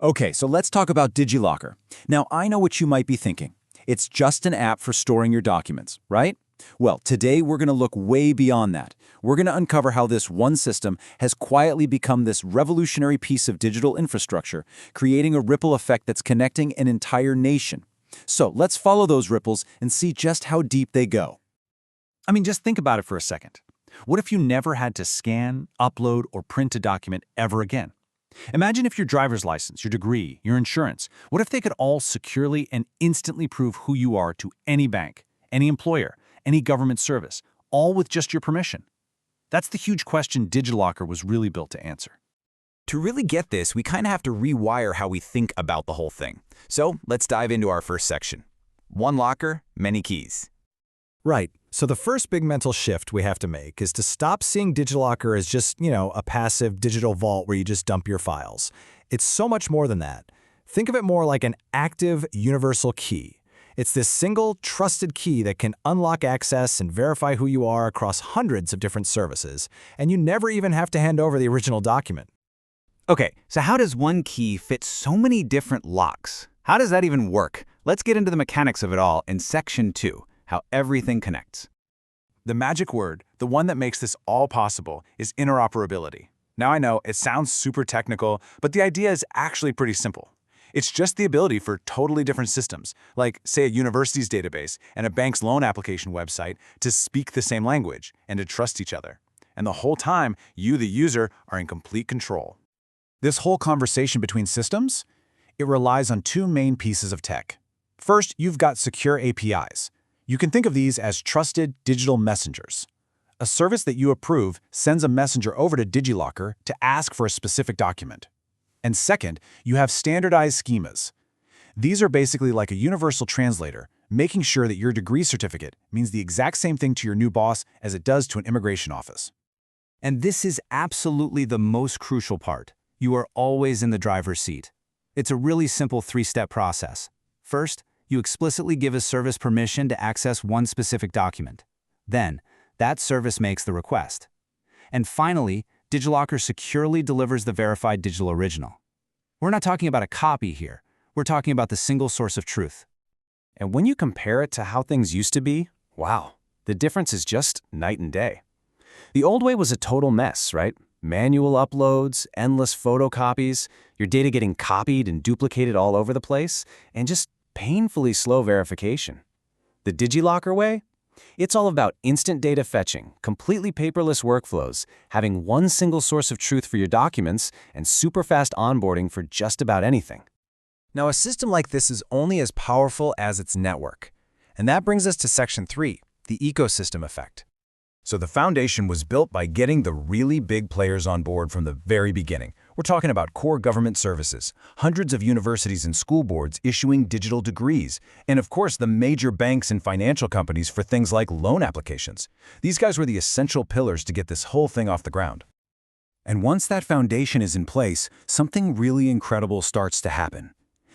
Okay, so let's talk about DigiLocker. Now, I know what you might be thinking. It's just an app for storing your documents, right? Well, today we're going to look way beyond that. We're going to uncover how this one system has quietly become this revolutionary piece of digital infrastructure, creating a ripple effect that's connecting an entire nation. So let's follow those ripples and see just how deep they go. I mean, just think about it for a second. What if you never had to scan, upload, or print a document ever again? Imagine if your driver's license, your degree, your insurance, what if they could all securely and instantly prove who you are to any bank, any employer, any government service, all with just your permission? That's the huge question DigiLocker was really built to answer. To really get this, we kind of have to rewire how we think about the whole thing. So let's dive into our first section. One locker, many keys. Right. So the first big mental shift we have to make is to stop seeing DigiLocker as just, a passive digital vault where you just dump your files. It's so much more than that. Think of it more like an active universal key. It's this single, trusted key that can unlock access and verify who you are across hundreds of different services, and you never even have to hand over the original document. Okay, so how does one key fit so many different locks? How does that even work? Let's get into the mechanics of it all in Section 2, how everything connects. The magic word, the one that makes this all possible, is interoperability. Now I know it sounds super technical, but the idea is actually pretty simple. It's just the ability for totally different systems, like, say, a university's database and a bank's loan application website, to speak the same language and to trust each other. And the whole time, you, the user, are in complete control. This whole conversation between systems, it relies on two main pieces of tech. First, you've got secure APIs. You can think of these as trusted digital messengers. A service that you approve sends a messenger over to DigiLocker to ask for a specific document. And second, you have standardized schemas. These are basically like a universal translator, making sure that your degree certificate means the exact same thing to your new boss as it does to an immigration office. And this is absolutely the most crucial part. You are always in the driver's seat. It's a really simple three-step process. First, you explicitly give a service permission to access one specific document. Then, that service makes the request. And finally, DigiLocker securely delivers the verified digital original. We're not talking about a copy here. We're talking about the single source of truth. And when you compare it to how things used to be, wow, the difference is just night and day. The old way was a total mess, right? Manual uploads, endless photocopies, your data getting copied and duplicated all over the place, and just painfully slow verification. The DigiLocker way? It's all about instant data fetching, completely paperless workflows, having one single source of truth for your documents, and super fast onboarding for just about anything. Now, a system like this is only as powerful as its network. And that brings us to Section 3, the ecosystem effect. So the foundation was built by getting the really big players on board from the very beginning. We're talking about core government services, hundreds of universities and school boards issuing digital degrees, and of course the major banks and financial companies for things like loan applications. These guys were the essential pillars to get this whole thing off the ground. And once that foundation is in place, something really incredible starts to happen.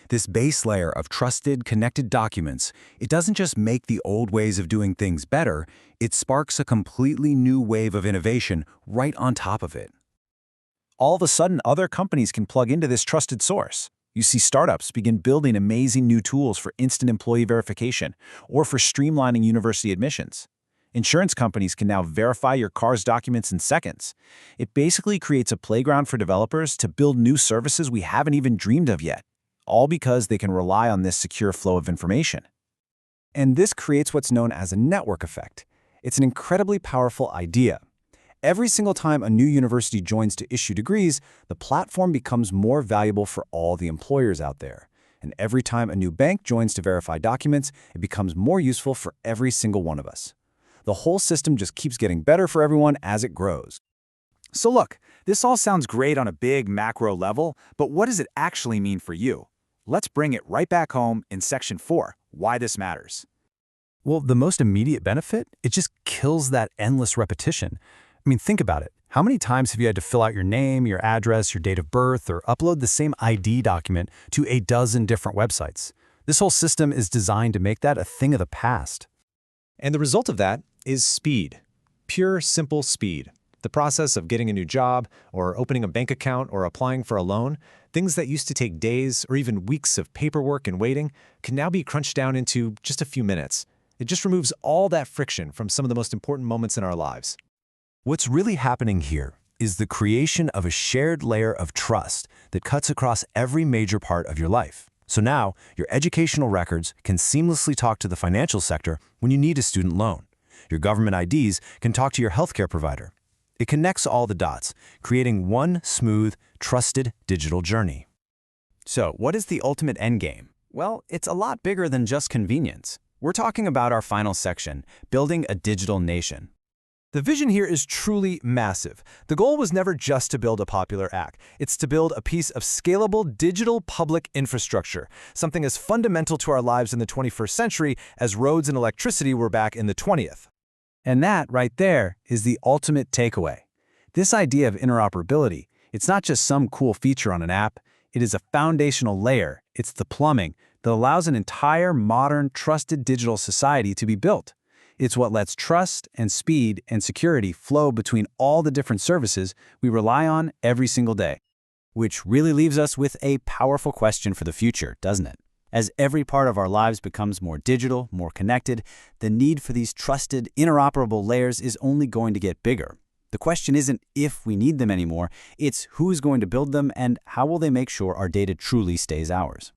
This base layer of trusted, connected documents, it doesn't just make the old ways of doing things better, it sparks a completely new wave of innovation right on top of it. All of a sudden, other companies can plug into this trusted source. You see startups begin building amazing new tools for instant employee verification or for streamlining university admissions. Insurance companies can now verify your car's documents in seconds. It basically creates a playground for developers to build new services we haven't even dreamed of yet, all because they can rely on this secure flow of information. And this creates what's known as a network effect. It's an incredibly powerful idea. Every single time a new university joins to issue degrees, the platform becomes more valuable for all the employers out there. And every time a new bank joins to verify documents, it becomes more useful for every single one of us. The whole system just keeps getting better for everyone as it grows. So look, this all sounds great on a big macro level, but what does it actually mean for you? Let's bring it right back home in Section 4, why this matters. Well, the most immediate benefit, it just kills that endless repetition. I mean, think about it. How many times have you had to fill out your name, your address, your date of birth, or upload the same ID document to a dozen different websites? This whole system is designed to make that a thing of the past. And the result of that is speed. Pure, simple speed. The process of getting a new job, or opening a bank account, or applying for a loan, things that used to take days or even weeks of paperwork and waiting, can now be crunched down into just a few minutes. It just removes all that friction from some of the most important moments in our lives. What's really happening here is the creation of a shared layer of trust that cuts across every major part of your life. So now, your educational records can seamlessly talk to the financial sector when you need a student loan. Your government IDs can talk to your healthcare provider. It connects all the dots, creating one smooth, trusted digital journey. So, what is the ultimate endgame? Well, it's a lot bigger than just convenience. We're talking about our final section, building a digital nation. The vision here is truly massive. The goal was never just to build a popular app. It's to build a piece of scalable digital public infrastructure, something as fundamental to our lives in the 21st century as roads and electricity were back in the 20th. And that, right there, is the ultimate takeaway. This idea of interoperability, it's not just some cool feature on an app. It is a foundational layer. It's the plumbing that allows an entire modern, trusted digital society to be built. It's what lets trust and speed and security flow between all the different services we rely on every single day. Which really leaves us with a powerful question for the future, doesn't it? As every part of our lives becomes more digital, more connected, the need for these trusted, interoperable layers is only going to get bigger. The question isn't if we need them anymore, it's who's going to build them and how will they make sure our data truly stays ours.